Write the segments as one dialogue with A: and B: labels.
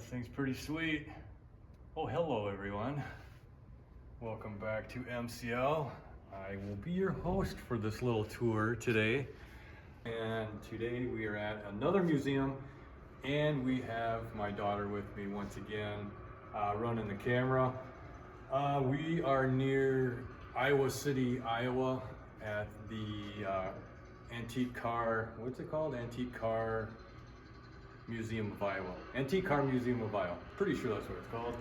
A: This thing's pretty sweet. Oh, hello everyone. Welcome back to MCL. I will be your host for this little tour today. And today we are at another museum and we have my daughter with me once again, running the camera. We are near Iowa City, Iowa at the Antique Car, what's it called? Antique Car Museum of Iowa. Antique Car Museum of Iowa. Pretty sure that's what it's called.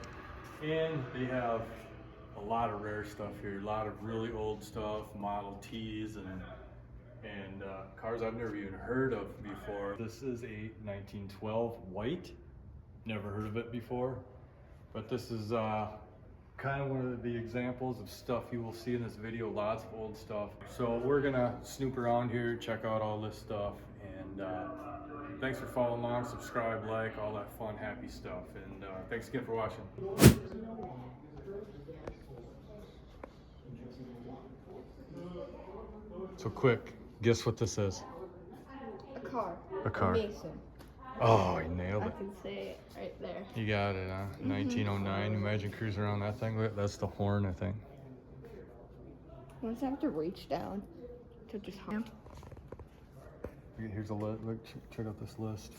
A: And they have a lot of rare stuff here. A lot of really old stuff, Model Ts and cars I've never even heard of before. This is a 1912 white. Never heard of it before. But this is kind of one of the examples of stuff you will see in this video. Lots of old stuff. So we're gonna snoop around here, check out all this stuff, and thanks for following along, subscribe, like, all that fun, happy stuff. And thanks again for watching. So quick, guess what this is?
B: A car.
A: A car.
B: Mason.
A: Oh, you nailed
B: I
A: it.
B: can say it right there.
A: You got it, huh? 1909. Imagine cruising around that thing. That's the horn, I think.
B: Once I have to reach down to just hum.
A: Here's a list. Look, check out this list.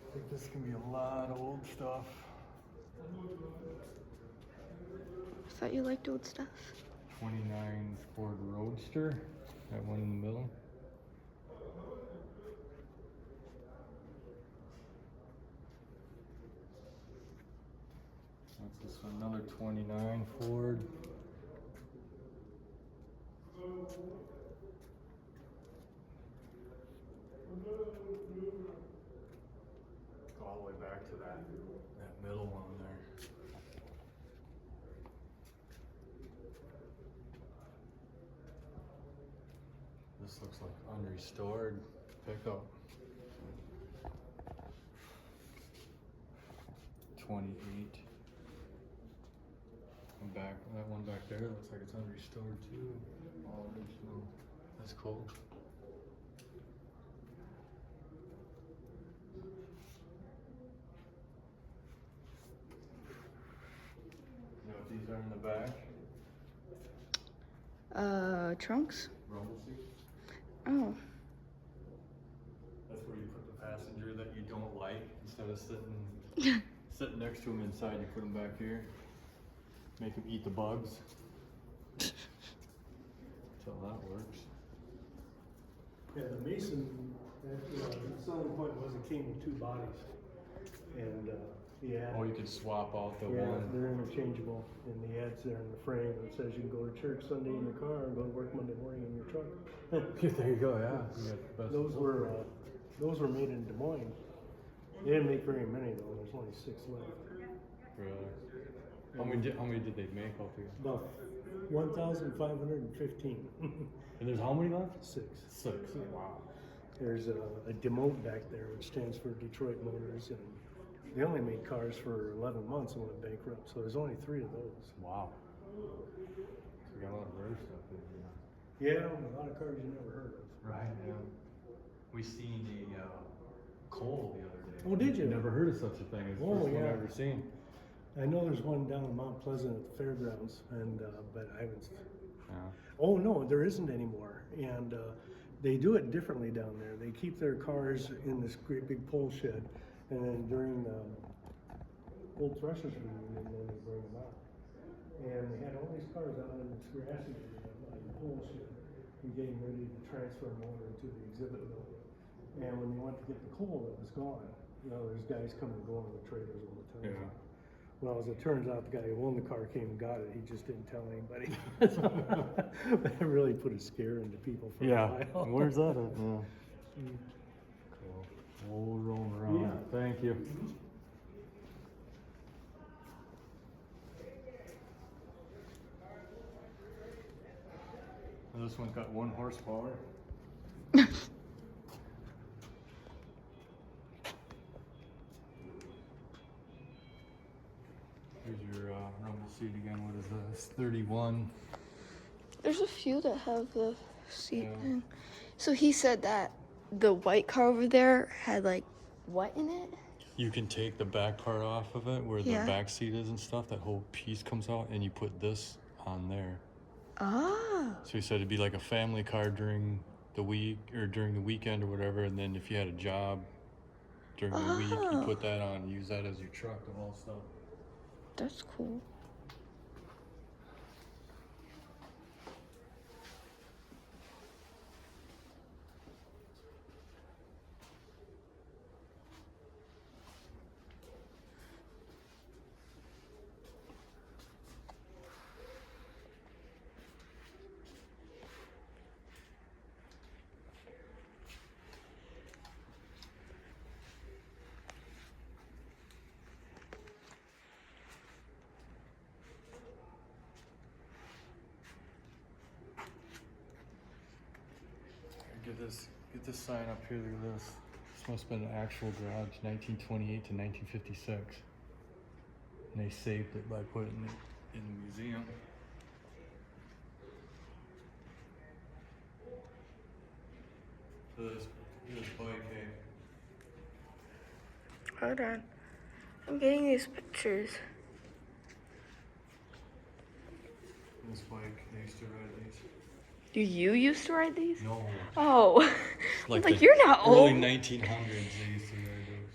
A: I think this can be a lot of old stuff.
B: I thought you liked old stuff.
A: 29 Ford Roadster. That one in the middle. That's this one, another 29 Ford. Go all the way back to that middle one there. This looks like unrestored pickup. 28. And back, that one back there looks like it's unrestored too. All original. That's cool. You know what these are in the back?
B: Trunks?
A: Rumble seats.
B: Oh.
A: That's where you put the passenger that you don't like. Instead of sitting next to him inside, you put him back here. Make him eat the bugs. That's how that works.
C: Yeah, the Mason, the selling point was it came with two bodies. And yeah.
A: Oh, you could swap out the
C: Yeah,
A: one.
C: they're interchangeable. And the ad's there in the frame that says you can go to church Sunday in your car and go to work Monday morning in your truck.
A: There you go, yeah. You got the best.
C: Those were made in Des Moines. They didn't make very many though. There's only 6 left.
A: Really? How many did they make altogether?
C: About 1,515.
A: And there's how many left?
C: 6.
A: 6. Wow.
C: There's a Demote back there, which stands for Detroit Motors, and they only made cars for 11 months and went bankrupt. So there's only 3 of those.
A: Wow. So we got a lot of rare stuff in here.
C: Yeah, a lot of cars you never heard of.
A: Right, yeah. We seen a Cole the other day.
C: Oh, did you?
A: Never heard of such a thing. It's the first one I've ever seen.
C: I know there's one down in Mount Pleasant at the fairgrounds, and but I haven't.
A: Yeah.
C: Oh no, there isn't anymore, and they do it differently down there. They keep their cars in this great big pole shed, and then during the old Threshers reunion, then they bring them out. And they had all these cars out in this grassy area by the pole shed, and getting ready to transfer them over into the exhibit building. And when they went to get the coal, it was gone. You know, there's guys coming and going with the trailers all the time.
A: Yeah.
C: Well, as it turns out, the guy who owned the car came and got it. He just didn't tell anybody. But it really put a scare into people for a while.
A: Where's that at? Yeah. Cool. We'll roll around.
C: Yeah.
A: Thank you. And this one's got 1 horsepower. Here's your rumble seat again. What is this? 31.
B: There's a few that have the seat
A: Yeah.
B: thing. So he said that the white car over there had like what in it?
A: You can take the back part off of it where
B: Yeah.
A: the back seat is and stuff. That whole piece comes out, and you put this on there.
B: Oh.
A: So he said it'd be like a family car during the week or during the weekend or whatever, and then if you had a job during the week, you
B: Oh.
A: put that on and use that as your truck to haul stuff.
B: That's cool.
A: Get this sign up here. Look at this. This must have been an actual garage, 1928 to 1956. And they saved it by putting it in the museum. So this bike, hey.
B: Hold on. I'm getting these pictures.
A: This bike, they used to ride these.
B: Do you used to ride these?
A: No.
B: Oh.
A: Like,
B: Like
A: the
B: you're not
A: early
B: old.
A: 1900s, they used to ride those.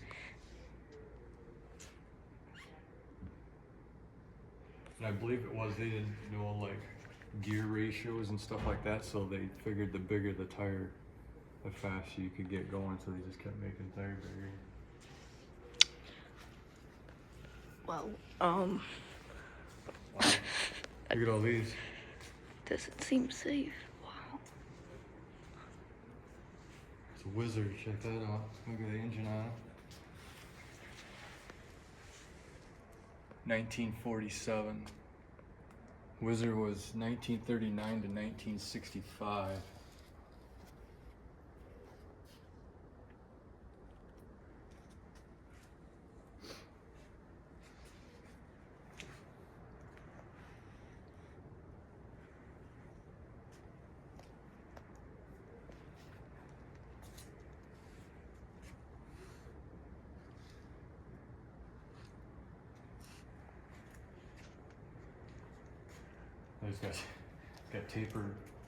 A: And I believe it was, they didn't know like gear ratios and stuff like that, so they figured the bigger the tire, the faster you could get going, so they just kept making the tire bigger.
B: Well,
A: Wow. Look at all these.
B: doesn't seem safe. Wow.
A: It's a Wizard, check that out. Look at the engine on it. 1947. Wizard was 1939 to 1965. It's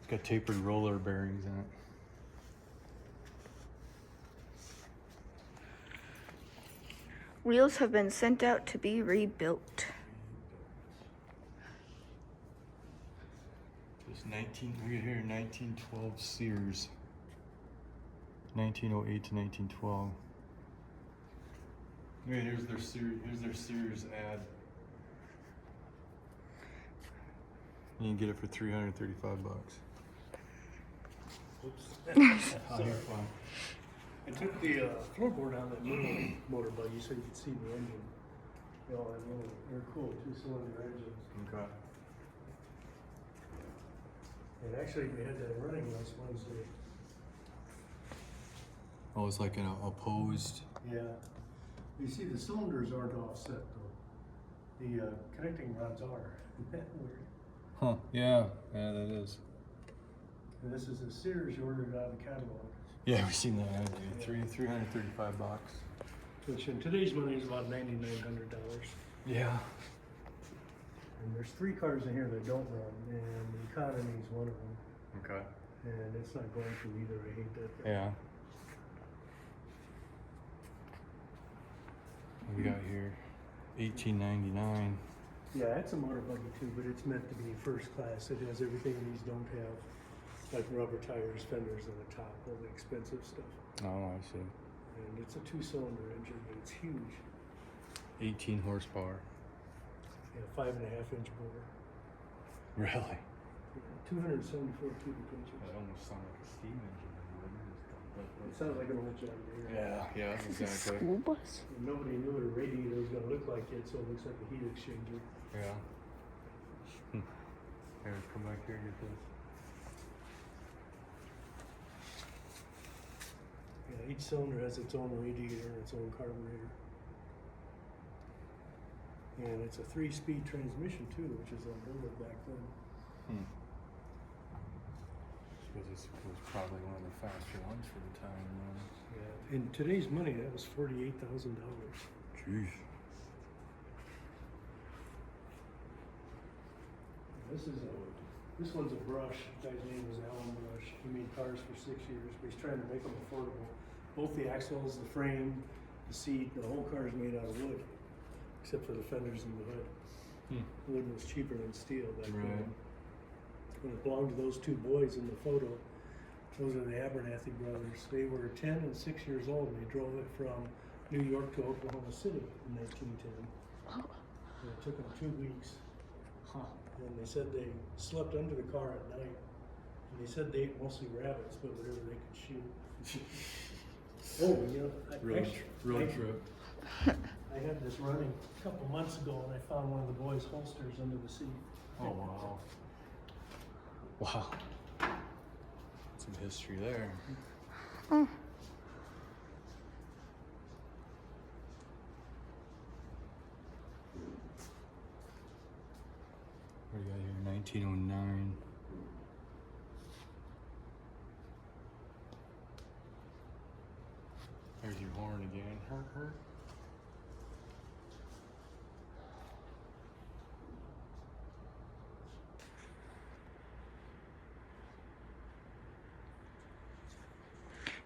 A: got tapered roller bearings in it.
B: Wheels have been sent out to be rebuilt.
A: It's we get here 1912 Sears. 1908 to 1912. Yeah, here's their Sears ad. You can get it for $335.
C: Oops.
A: How you're fun.
C: I took the floorboard on that little motor buggy so you could see the engine. They all have little, they're cool 2-cylinder engines.
A: Okay.
C: And actually, we had that running last Wednesday.
A: Oh, it's like an opposed.
C: Yeah. You see, the cylinders aren't offset though. The connecting rods are. Isn't that weird?
A: Huh? Yeah, that is.
C: And this is a Sears you ordered out of the catalog.
A: Yeah, we've seen that ad. $335.
C: Which in today's money is about $9,900.
A: Yeah.
C: And there's 3 cars in here that don't run, and the economy is one of them.
A: Okay.
C: And it's not going to either. I hate that thing.
A: Yeah. What we got here, $18.99.
C: Yeah, it's a motor buggy too, but it's meant to be first class. It has everything these don't have, like rubber tires, fenders on the top, all the expensive stuff.
A: Oh, I see.
C: And it's a 2-cylinder engine, but it's huge.
A: 18 horsepower.
C: Yeah, 5.5-inch motor.
A: Really?
C: Yeah, 274 cubic inches.
A: That almost sounds like a steam engine.
C: It sounds like an old John Deere.
A: Yeah,
B: Is this a
A: exactly.
B: school bus?
C: And nobody knew what a radiator was going to look like yet, so it looks like a heat exchanger.
A: Yeah. Here, come back here and get this.
C: Yeah, each cylinder has its own radiator and its own carburetor. And it's a 3-speed transmission too, which is unheard of back then.
A: Suppose this was probably one of the faster ones for the time, man.
C: Yeah. In today's money, that was $48,000.
A: Jeez.
C: This one's a Brush. The guy's name was Alan Brush. He made cars for 6 years, but he's trying to make them affordable. Both the axles, the frame, the seat, the whole car is made out of wood, except for the fenders and the hood. Wood was cheaper than steel back then. And it belonged to those two boys in the photo. Those are the Abernathy brothers. They were 10 and 6 years old, and they drove it from New York to Oklahoma City in 1910. And it took them 2 weeks. And they said they slept under the car at night. And they said they ate mostly rabbits, but whatever they could shoot. Oh, you know,
A: Road trip.
C: I had this running a couple months ago, and I found one of the boys' holsters under the seat.
A: Oh, wow. Wow. Some history there.
B: Oh.
A: What do you got here? 1909. There's your horn again. Her.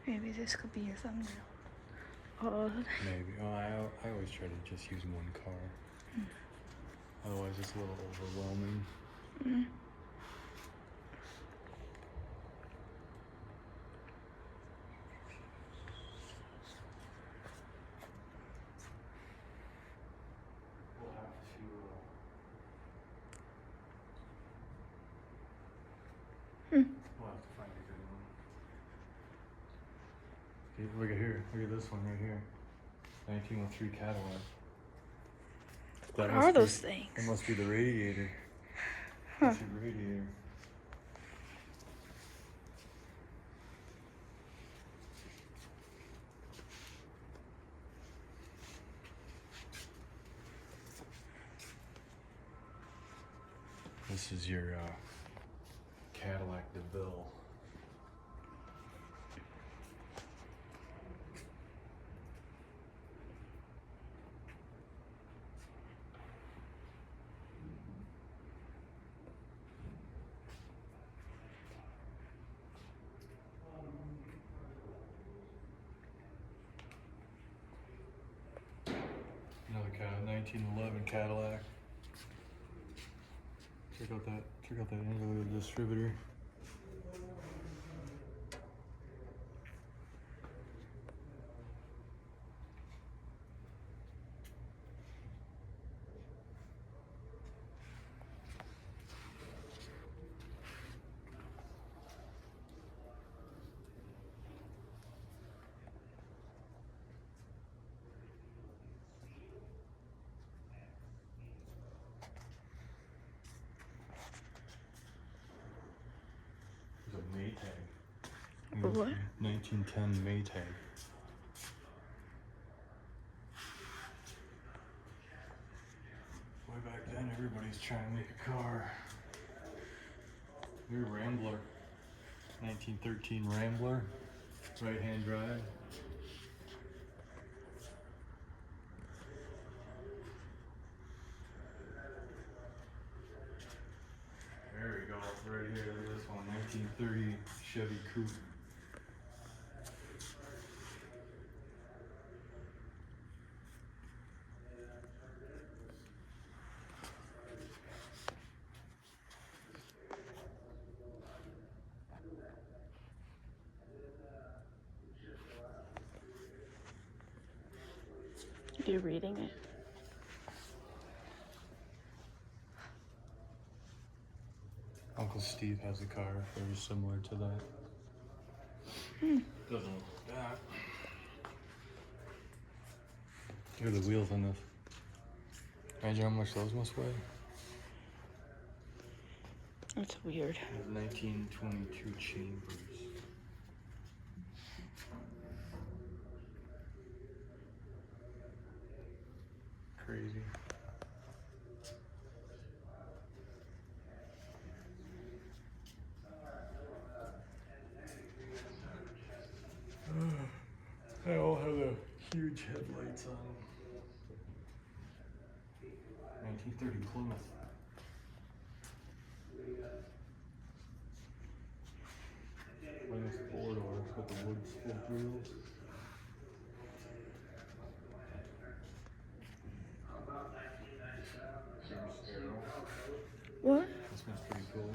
B: Maybe this could be your thumbnail. Oh.
A: Maybe. Oh, I always try to just use one car. Otherwise, it's a little overwhelming. We'll have to. We'll have to find a good one. Okay, look at here. Look at this one right here. 1903 Cadillac.
B: What
A: That must
B: are
A: be-
B: those things?
A: It must be the radiator.
B: Huh.
A: That's your radiator. This is your Cadillac DeVille. Another 1911 Cadillac. Check out that angle of the distributor. There's a Maytag.
B: What?
A: 1910 Maytag. Way back then, everybody's trying to make a car. Your Rambler. 1913 Rambler. Right-hand drive. There we go, right here, look at this one, 1930 Chevy Coupe.
B: You're reading it.
A: Uncle Steve has a car very similar to that. Doesn't look like that. Look at the wheels on this. Imagine how much those must weigh.
B: That's weird.
A: It has 1922 chambers. Crazy. Huge headlights on them. 1930 Plymouth. Nice four-door with the wood spoke wheels.
B: What?
A: This one's pretty cool.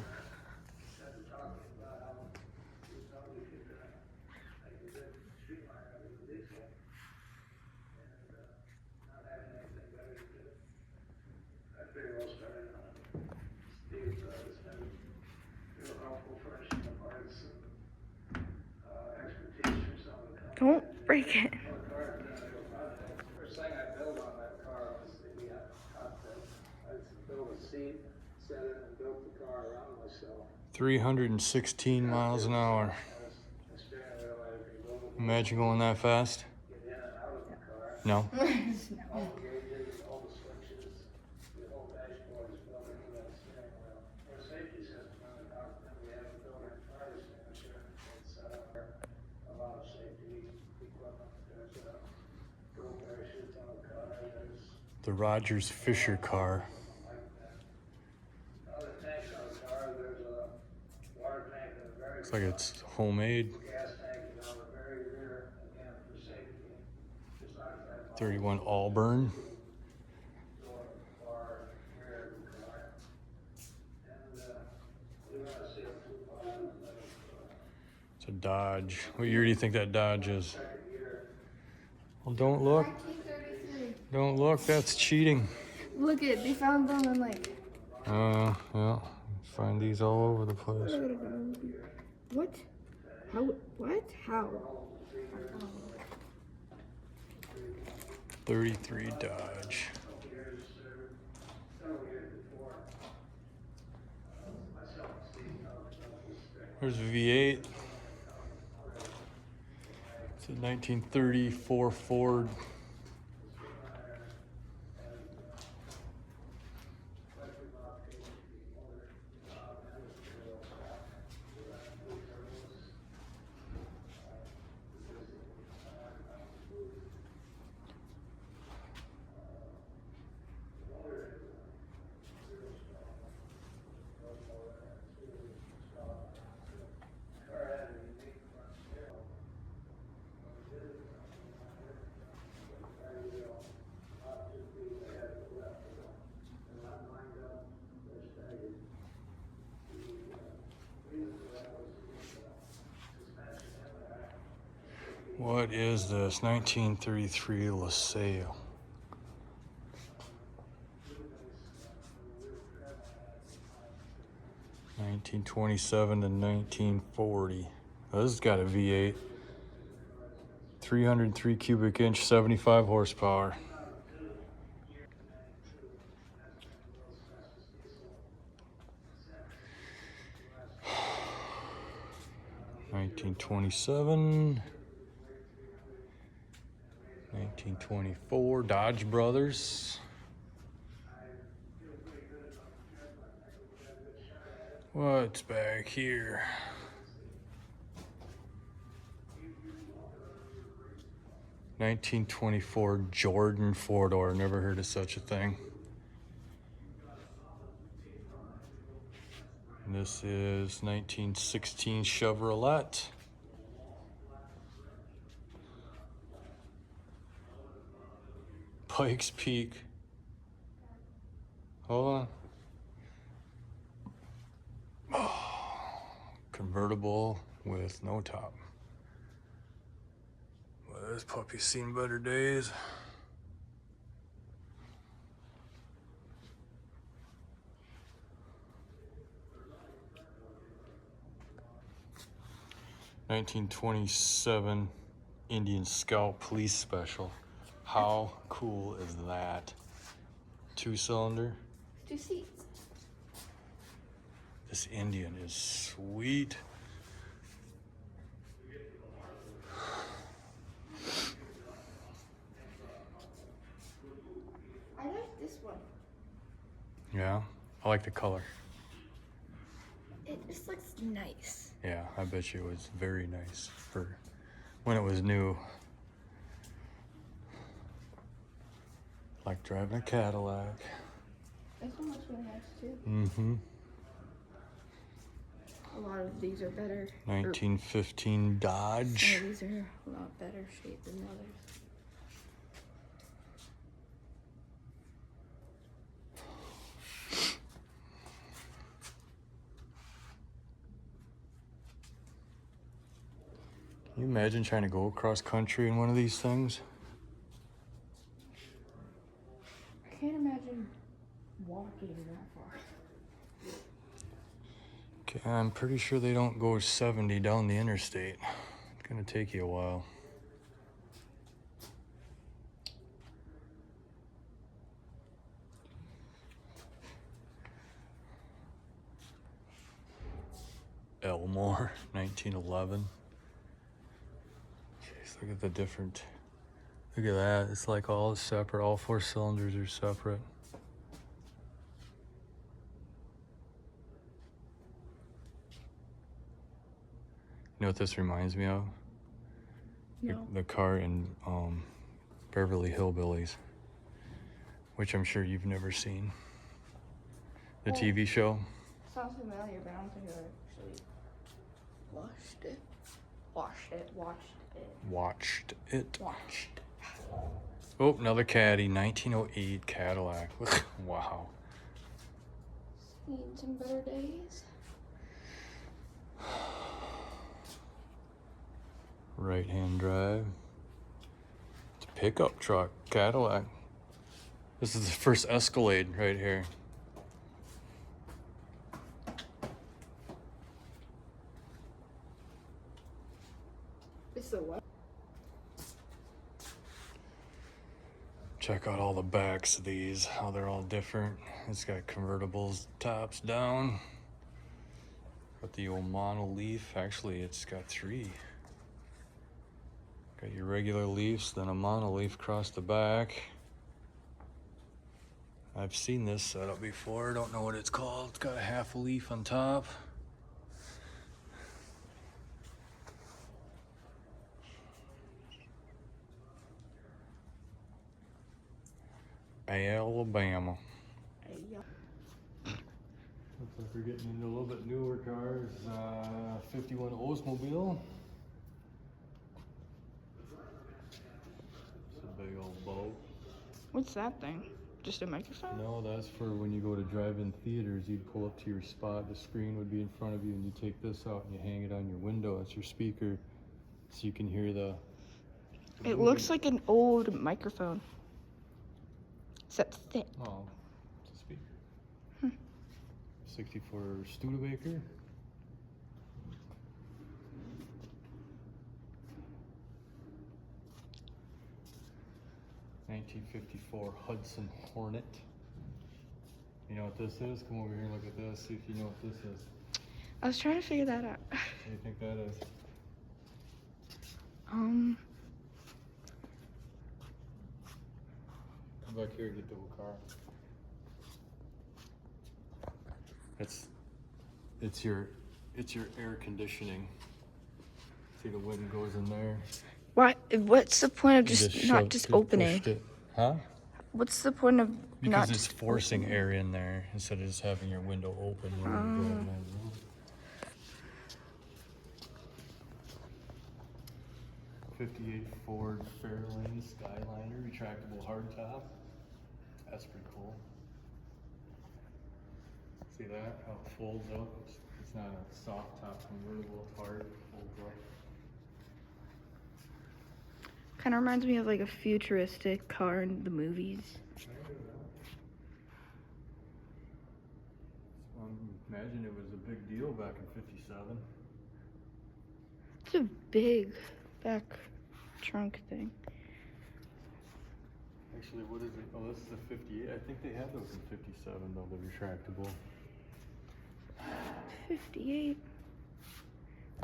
B: Don't break it.
D: First thing I built on that car was I built a seat, set it, and built the car around myself.
A: 316 miles an hour.
D: The steering wheel I removed,
A: Imagine going that fast.
D: get in and out of the car.
A: No.
D: All the gauges, all the switches, the whole dashboard is built into that steering wheel. Our safety system in the cockpit, we have a built-in fire extinguisher. It's a lot of safety equipment. There's dual parachutes on the car. There's
A: The Rogers Fisher car.
D: other tanks on the car. There's a water tank in the very
A: Looks like it's homemade.
D: gas tank is on the very rear, again, for safety. Besides that,
A: 31 Auburn.
D: door bar rear of the car. And we're gonna see a two-car
A: It's a Dodge. What year do you think that Dodge is?
D: second year.
A: Well, don't look.
B: 1933.
A: Don't look. That's cheating.
B: Look at, they found them in like,
A: Yeah. Find these all over the place.
B: what? How? What? How?
A: 33 Dodge. There's a V8. It's a 1934 Ford. What is this? 1933 LaSalle. 1927 to 1940. Oh, this has got a V8. 303 cubic inch, 75 horsepower. $1927, 1924 Dodge Brothers. What's back here? $1924 Jordan four-door. Never heard of such a thing. And this is 1916 Chevrolet. Pikes Peak. Hold on. Oh, convertible with no top. Well, this puppy's seen better days. $1927 Indian Scout Police Special. How cool is that? 2-cylinder.
B: 2 seats.
A: This Indian is sweet.
B: I like this one.
A: Yeah, I like the color.
B: It just looks nice.
A: Yeah, I bet you it was very nice for when it was new. Like driving a Cadillac.
B: This one looks really nice too.
A: Mm-hmm.
B: A lot of these are better.
A: 1915 Dodge.
B: Some of these are a lot better shape than the others.
A: Can you imagine trying to go across country in one of these things?
B: I can't imagine walking that far.
A: Okay, I'm pretty sure they don't go 70 down the interstate. It's gonna take you a while. Elmore, 1911. Jeez, look at the different. Look at that. It's like all separate. All 4 cylinders are separate. You know what this reminds me of?
B: No.
A: The car in Beverly Hillbillies, which I'm sure you've never seen. The TV show.
B: Sounds familiar, but I don't think I actually watched it.
A: Watched it.
B: Watched.
A: Oh, another caddy, 1908 Cadillac. Wow.
B: Seen some better days.
A: Right-hand drive. It's a pickup truck, Cadillac. This is the first Escalade right here.
B: It's the what?
A: Check out all the backs of these, how they're all different. It's got convertibles, tops down. Got the old monoleaf. Actually, it's got 3. Got your regular leaves, then a monoleaf across the back. I've seen this setup before. Don't know what it's called. It's got a half a leaf on top. Alabama. Looks like we're getting into a little bit newer cars. 51 Oldsmobile. It's a big old boat.
B: What's that thing? Just a microphone?
A: No, that's for when you go to drive-in theaters. You'd pull up to your spot, the screen would be in front of you, and you take this out and you hang it on your window. That's your speaker, so you can hear the
B: It looks like an old microphone. Except thick.
A: Oh, it's a speaker. 64 Studebaker. (1954) Hudson Hornet. You know what this is? Come over here and look at this. See if you know what this is.
B: I was trying to figure that out.
A: What do you think that is?
B: Um,
A: Come back here and get the whole car. It's your air conditioning. See, the wind goes in there.
B: what's the point of
A: You
B: just not just opening?
A: pushed it. Huh?
B: What's the point of
A: Because
B: not
A: it's
B: just
A: forcing
B: opening?
A: air in there instead of just having your window open. When you go in there. 58 Ford Fairlane Skyliner, retractable hardtop. That's pretty cool. See that? How it folds up. It's not a soft top convertible, it's hard. It folds up.
B: Kind of reminds me of like a futuristic car in the movies.
A: Imagine it was a big deal back in '57.
B: It's a big back trunk thing.
A: Actually, what is it? Oh, this is a 58. I think they had those in '57 though, the retractable.
B: 58.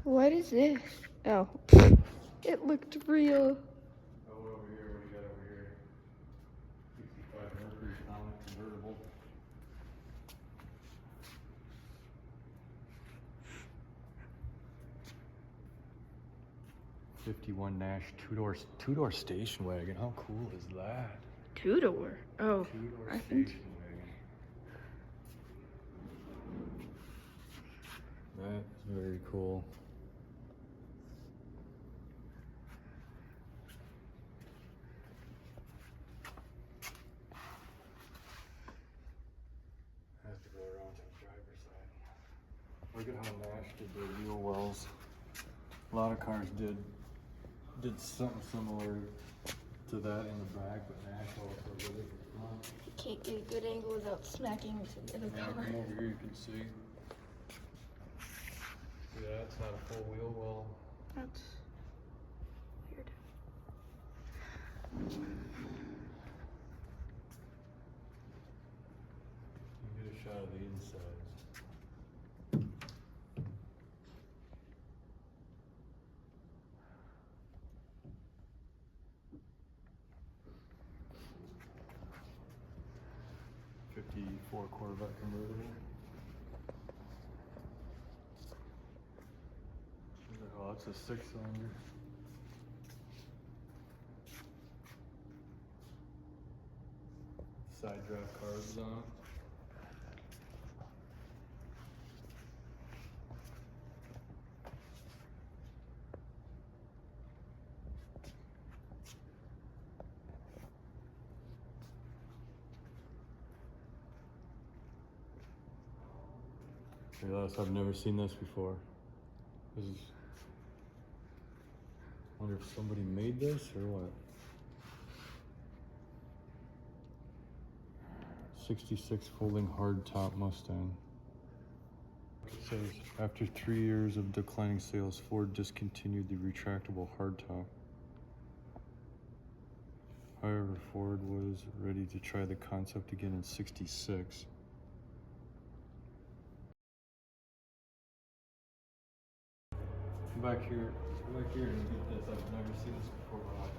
B: What is this? Oh, it looked real.
A: Oh, what over here? What do you got over here? 65 Mercury Comet convertible. '51 Nash two-door station wagon. How cool is that?
B: Two-door. Oh,
A: Two-door
B: I think.
A: station wagon. That's very cool. I have to go around to the driver's side. Look at how Nash did their wheel wells. A lot of cars did something similar to that in the back, but Nash also did it in front.
B: Can't get a good angle without smacking into the other
A: Yeah,
B: car.
A: come over here, you can see. Yeah, that's not a full wheel well.
B: That's weird.
A: You can get a shot of the insides. '54 Corvette convertible. Oh, it's a 6-cylinder. Side draft carbs on it. Realize I've never seen this before. This is. I wonder if somebody made this or what. 66 folding hardtop Mustang. It says after 3 years of declining sales, Ford discontinued the retractable hardtop. However, Ford was ready to try the concept again in '66. Come back here and get this. I've never seen this before in my life.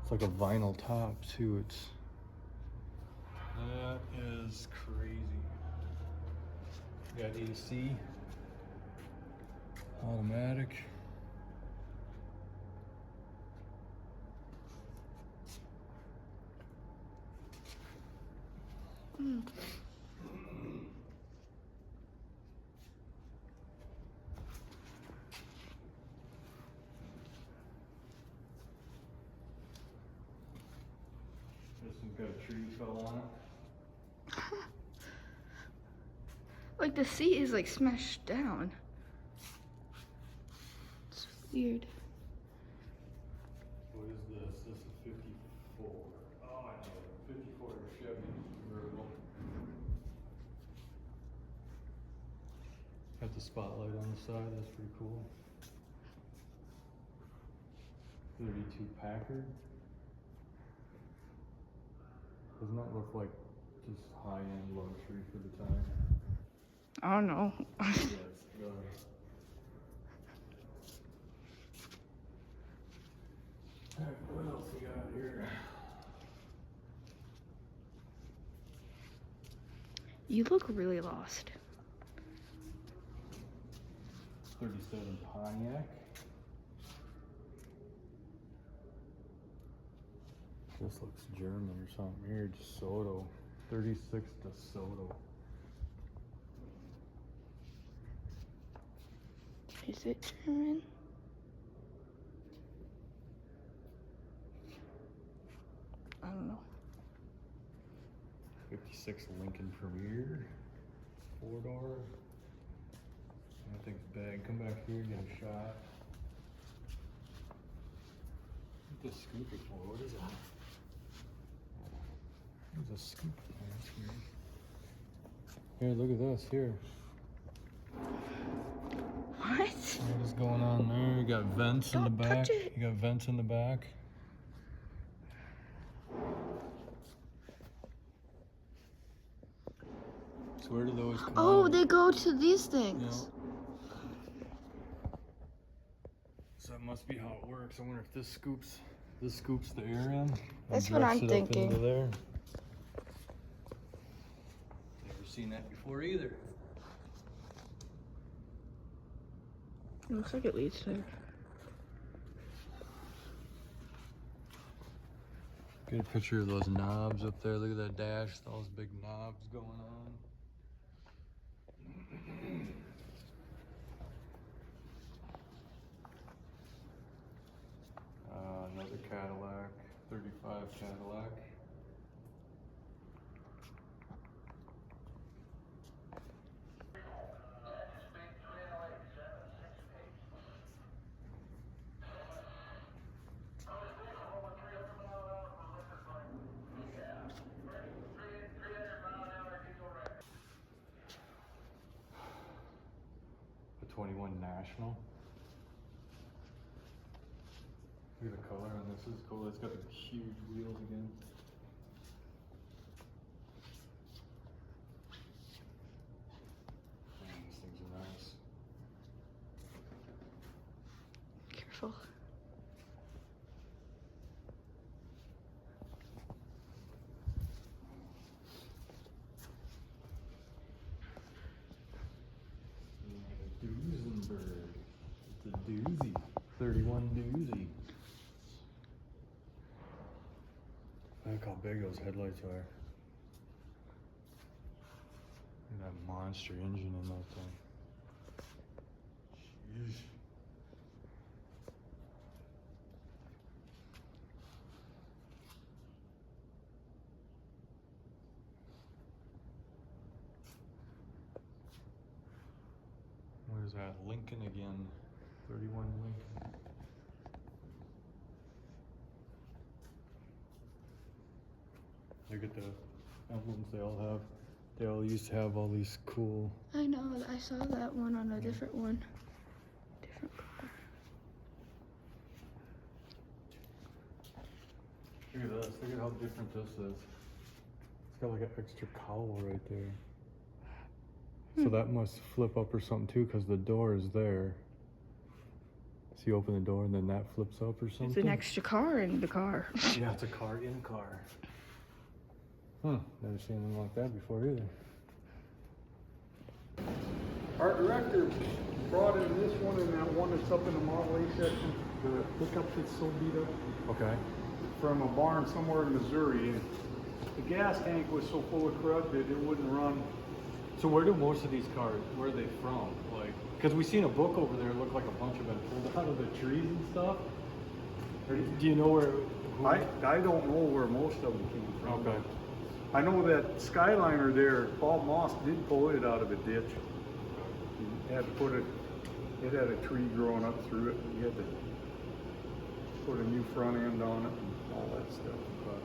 A: It's like a vinyl top too. That is crazy. Got AC, automatic. This one's got a tree fell on it.
B: Like the seat is like smashed down. It's weird.
A: What is this? This is 54. Oh, I know it. 54 Chevy convertible. Got the spotlight on the side. That's pretty cool. 32 Packard. Doesn't that look like just high-end luxury for the time?
B: I don't know.
A: Yes, it does. Alright, what else we got here?
B: You look really lost.
A: 37 Pontiac. This looks German or something here. DeSoto. 36 DeSoto.
B: Is it German? I don't know.
A: 56 Lincoln Premier. 4-door. That thing's bad. Come back here, get a shot. What is this scooper for? What is it? What is a scooper for? That's weird. Here, look at this. Here.
B: What?
A: What is going on there? You got vents in the
B: Don't
A: back.
B: touch it.
A: You got vents in the back. So where do those come
B: Oh,
A: out?
B: they go to these things.
A: So that must be how it works. I wonder if this scoops the air in. and
B: That's what
A: directs
B: I'm
A: it
B: thinking.
A: Up into there. Never seen that before either.
B: It looks like it leads there.
A: Get a picture of those knobs up there. Look at that dash, those big knobs going on. Another Cadillac, 35 Cadillac. The 21 National. Look at the color on this, is cool. It's got the huge wheels again. Man, these things are nice.
B: Careful.
A: The Duesenberg. It's a doozy. 31 doozy. Look how big those headlights are. Look at that monster engine in that thing. Jeez. Where's that? Lincoln again. 31 Lincoln. Look at the emblems they all have. They all used to have all these cool.
B: I know, I saw that one on a different one. Different car.
A: Look at this. Look at how different this is. It's got like an extra cowl right there. So that must flip up or something too, because the door is there. So you open the door and then that flips up or something?
B: It's an extra car in the car.
A: Yeah, it's a car in car. Huh, never seen anything like that before either.
E: Our director brought in this one and that one that's up in the Model A section, the pickup that's so beat up,
A: Okay.
E: from a barn somewhere in Missouri. And the gas tank was so full of crud that it wouldn't run.
A: So where do most of these cars, where are they from? Like, because we seen a book over there, look like a bunch of them pulled out of the trees and stuff. Or do you know where?
E: I don't know where most of them came from.
A: Okay.
E: I know that Skyliner there, Bob Moss did pull it out of a ditch. He had to put it had a tree growing up through it. He had to put a new front end on it and all that stuff. But